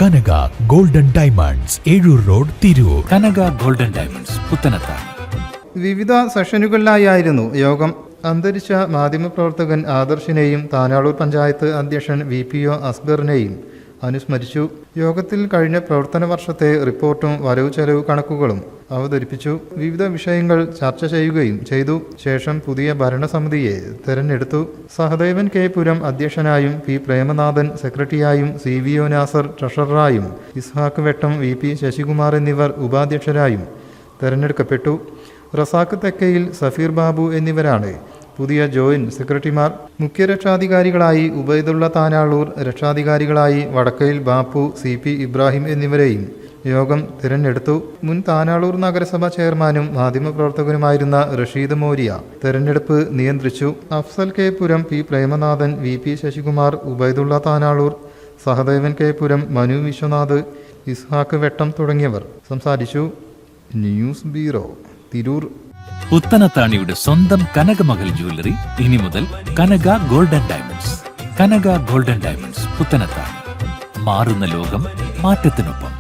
കനക golden diamonds, Ezhur road, Tirur. Kanaka golden diamonds, Puthanathani. വിവിധ സെഷനുകളിലായിരുന്നു യോഗം. അന്തരിച്ച മാധ്യമപ്രവർത്തകൻ ആദർശിനെയും താനാളൂർ പഞ്ചായത്ത് അധ്യക്ഷൻ VPO അസ്ഗറിനെയും അനുസ്മരിച്ചു. യോഗത്തിൽ കഴിഞ്ഞ പ്രവർത്തന വർഷത്തെ റിപ്പോർട്ടും വരവ് ചെലവ് കണക്കുകളും അവതരിപ്പിച്ചു. വിവിധ വിഷയങ്ങൾ ചർച്ച ചെയ്യുകയും ചെയ്തു. ശേഷം പുതിയ ഭരണസമിതിയെ തെരഞ്ഞെടുത്തു. സഹദേവൻ K. പുരം അധ്യക്ഷനായും P. പ്രേമനാഥൻ സെക്രട്ടറിയായും CVO നാസർ ട്രഷററായും ഇസ്ഹാഖ് വെട്ടം VP ശശികുമാർ എന്നിവർ ഉപാധ്യക്ഷരായും തെരഞ്ഞെടുക്കപ്പെട്ടു. റസാഖ് തെക്കയിൽ, സഫീർ ബാബു എന്നിവരാണ് പുതിയ ജോയിന്റ് സെക്രട്ടറിമാർ. മുഖ്യ രക്ഷാധികാരികളായി ഉബൈദുള്ള താനാളൂർ, രക്ഷാധികാരികളായി വടക്കയിൽ ബാപ്പു, CP ഇബ്രാഹിം എന്നിവരെയും യോഗം തിരഞ്ഞെടുത്തു. മുൻ താനാളൂർ നഗരസഭ ചെയർമാനും മാധ്യമപ്രവർത്തകനുമായിരുന്ന റഷീദ് മോരിയ തെരഞ്ഞെടുപ്പ് നിയന്ത്രിച്ചു. അഫ്സൽ K. പുരം, P. Premanathan, VP Sasikumar, Ubaidullah Tanalur, Sahadevan K. പുരം, മനു വിശ്വനാഥ്, ഇസ്ഹാഖ് വെട്ടം തുടങ്ങിയവർ സംസാരിച്ചു. News bureau, Tirur. പുത്തനത്താണിയുടെ സ്വന്തം കനകമകൽ ജ്വല്ലറി ഇനി മുതൽ കനക ഗോൾഡൻ ഡയമണ്ട്സ്. കനക ഗോൾഡൻ ഡയമണ്ട്സ്, പുത്തനത്താണി. മാറുന്ന ലോകം, മാറ്റത്തിനൊപ്പം.